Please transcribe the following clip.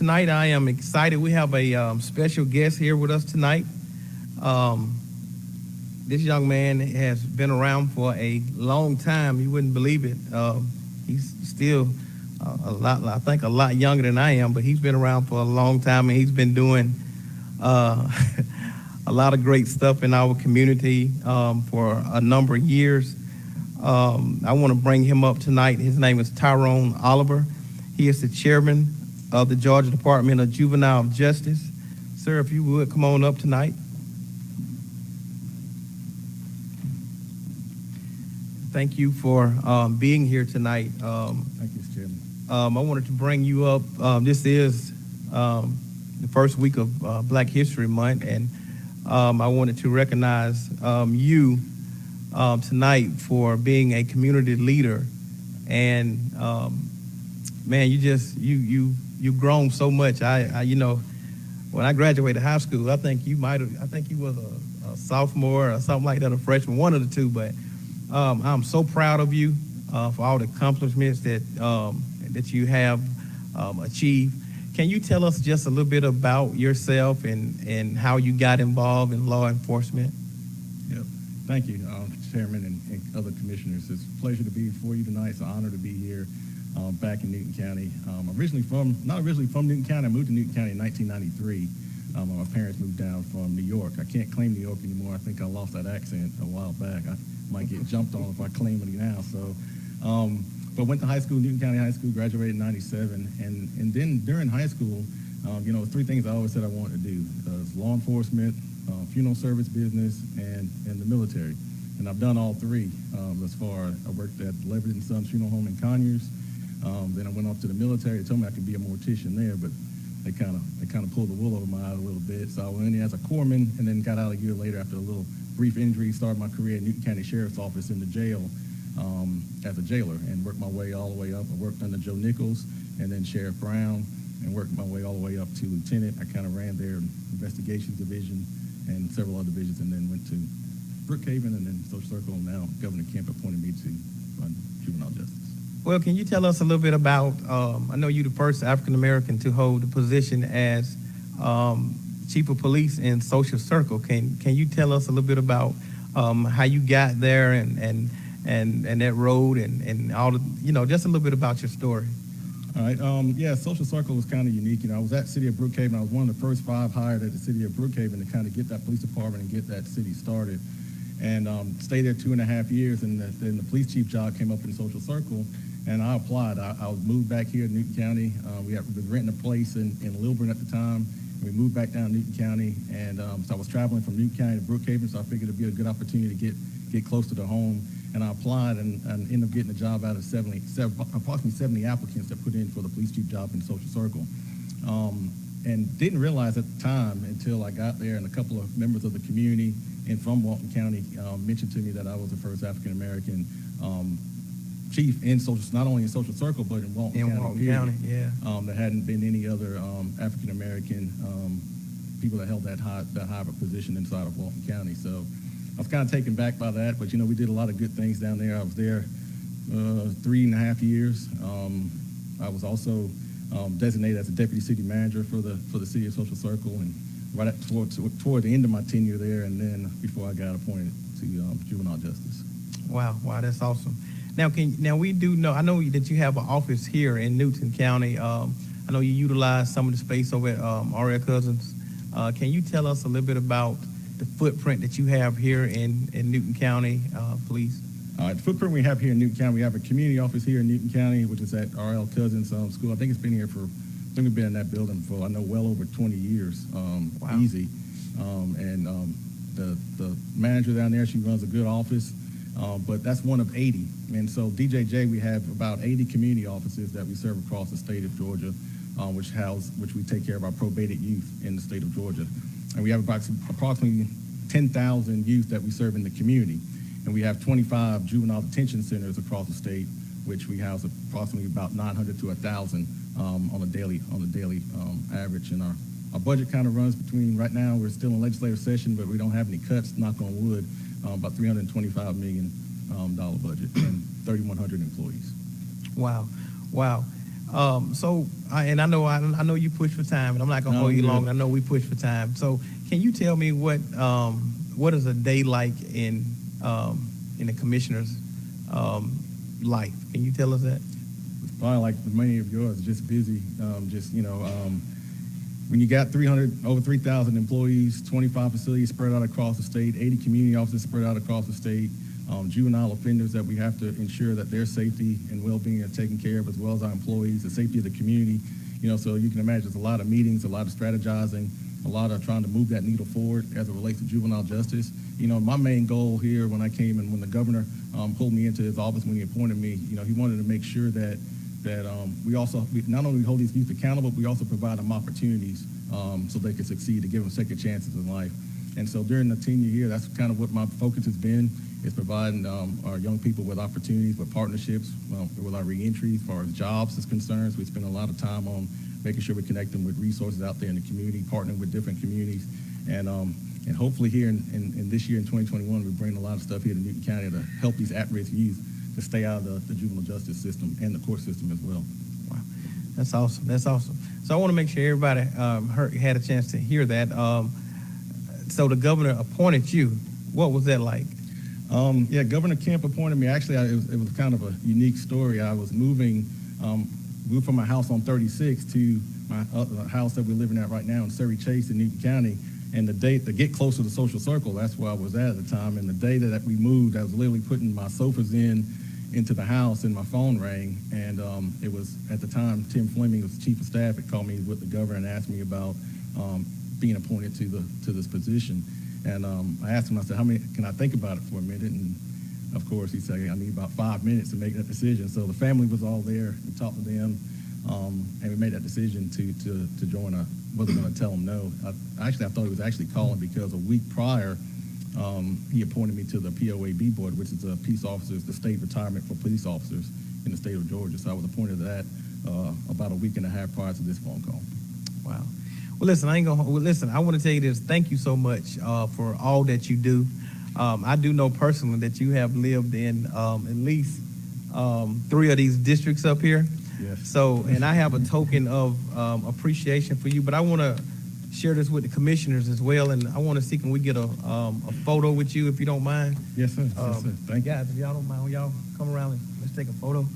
tonight I am excited. We have a special guest here with us tonight. This young man has been around for a long time. You wouldn't believe it. He's still a lot younger than I am, but he's been around for a long time, and he's been doing a lot of great stuff in our community for a number of years. I want to bring him up tonight. His name is Tyrone Oliver. He is the chairman of the Georgia Department of Juvenile Justice. Sir, if you would, come on up tonight. Thank you for being here tonight. Thank you, Mr. Chairman. I wanted to bring you up. This is the first week of Black History Month, and I wanted to recognize you tonight for being a community leader. And man, you've grown so much. I when I graduated high school, I think you was a sophomore or something like that, a freshman, one of the two. But I'm so proud of you for all the accomplishments that you have achieved. Can you tell us just a little bit about yourself and how you got involved in law enforcement? Yep. Thank you, Chairman and other commissioners. It's a pleasure to be before you tonight. It's an honor to be here back in Newton County. Not originally from Newton County. I moved to Newton County in 1993. My parents moved down from New York. I can't claim New York anymore. I think I lost that accent a while back. I might get jumped on if I claim it now. So, but went to high school, Newton County High School, graduated in 97. And then during high school, three things I always said I wanted to do. Law enforcement, funeral service business, and the military. And I've done all three thus far. I worked at Leverett and Sons Funeral Home in Conyers. Then I went off to the military. They told me I could be a mortician there, but they kind of pulled the wool over my eyes a little bit. So I went in as a corpsman, and then got out a year later after a little brief injury. Started my career at Newton County Sheriff's Office in the jail as a jailer, and worked my way all the way up. I worked under Joe Nichols and then Sheriff Brown, and worked my way all the way up to lieutenant. I kind of ran their investigations division and several other divisions, and then went to Brookhaven and then Social Circle. And now Governor Kemp appointed me to run juvenile justice. Well, can you tell us a little bit about, I know you're the first African-American to hold the position as Chief of Police in Social Circle. Can you tell us a little bit about how you got there and that road and all the, just a little bit about your story? All right. Social Circle was kind of unique. I was at City of Brookhaven. I was one of the first 5 hired at the City of Brookhaven to kind of get that police department and get that city started. And stayed there 2.5 years, and then the police chief job came up in Social Circle, and I applied. I was moved back here in Newton County. We had been renting a place in Lilburn at the time. We moved back down to Newton County, and so I was traveling from Newton County to Brookhaven, so I figured it'd be a good opportunity to get closer to home. And I applied and ended up getting a job out of approximately 70 applicants that put in for the police chief job in Social Circle. And didn't realize at the time until I got there, and a couple of members of the community and from Walton County mentioned to me that I was the first African-American chief in not only in Social Circle, but in Walton County. Yeah. There hadn't been any other African-American people that held that high of a position inside of Walton County. So I was kind of taken back by that, but we did a lot of good things down there. I was there 3.5 years. I was also designated as a deputy city manager for the city of Social Circle, and right toward the end of my tenure there, and then before I got appointed to juvenile justice. Wow, that's awesome. Now we do know. I know that you have an office here in Newton County. I know you utilize some of the space over at R.L. Cousins. Can you tell us a little bit about the footprint that you have here in Newton County, please? All right, the footprint we have here in Newton County, we have a community office here in Newton County, which is at R.L. Cousins School. I think it's been here I think we've been in that building for, I know, well over 20 years, wow. Easy. The manager down there, she runs a good office, but that's one of 80. And so DJJ, we have about 80 community offices that we serve across the state of Georgia, which we take care of our probated youth in the state of Georgia. And we have approximately 10,000 youth that we serve in the community. And we have 25 juvenile detention centers across the state, which we house approximately about 900 to 1,000 on a daily average. And our budget kind of runs between, right now we're still in legislative session, but we don't have any cuts, knock on wood, about $325 million budget and 3,100 employees. Wow. And I know you push for time, and I'm not gonna No, hold you good. long. I know we push for time. So, can you tell me what is a day like in the commissioner's life? Can you tell us that? Probably like many of yours, just busy. When you got over 3,000 employees, 25 facilities spread out across the state, 80 community offices spread out across the state, juvenile offenders that we have to ensure that their safety and well-being are taken care of, as well as our employees, the safety of the community. So you can imagine there's a lot of meetings, a lot of strategizing, a lot of trying to move that needle forward as it relates to juvenile justice. My main goal here when I came and when the governor pulled me into his office when he appointed me, he wanted to make sure that we not only hold these youth accountable, but we also provide them opportunities so they can succeed, to give them second chances in life. And so during the tenure here, that's kind of what my focus has been, is providing our young people with opportunities, with partnerships, with our reentry as far as jobs is concerned. So we spend a lot of time on making sure we connect them with resources out there in the community, partnering with different communities. And hopefully here in this year in 2021, we bring a lot of stuff here to Newton County to help these at-risk youth to stay out of the juvenile justice system and the court system as well. Wow, that's awesome. That's awesome. So I want to make sure everybody had a chance to hear that. So the governor appointed you. What was that like? Governor Kemp appointed me. Actually, it was kind of a unique story. I was moved from my house on 36 to my house that we're living at right now in Surrey Chase in Newton County. And the day to get closer to Social Circle, that's where I was at the time. And the day that we moved, I was literally putting my sofas into the house, and my phone rang. And it was, at the time, Tim Fleming was chief of staff, had called me with the governor and asked me about being appointed to this position. And I asked him, I said, how many, can I think about it for a minute? And of course, he said, I need about 5 minutes to make that decision. So the family was all there. We talked to them, and we made that decision to join. I wasn't going to tell him no. I thought he was actually calling because a week prior, he appointed me to the POAB board, which is the peace officers, the state retirement for police officers in the state of Georgia. So I was appointed to that about a week and a half prior to this phone call. Wow. Well, listen, I want to tell you this. Thank you so much for all that you do. I do know personally that you have lived in at least 3 of these districts up here. Yes. So, and I have a token of appreciation for you, but I want to share this with the commissioners as well, and I want to see, can we get a photo with you, if you don't mind? Yes, sir. Yes, sir. Thank you. Guys, if y'all don't mind, will y'all come around and let's take a photo?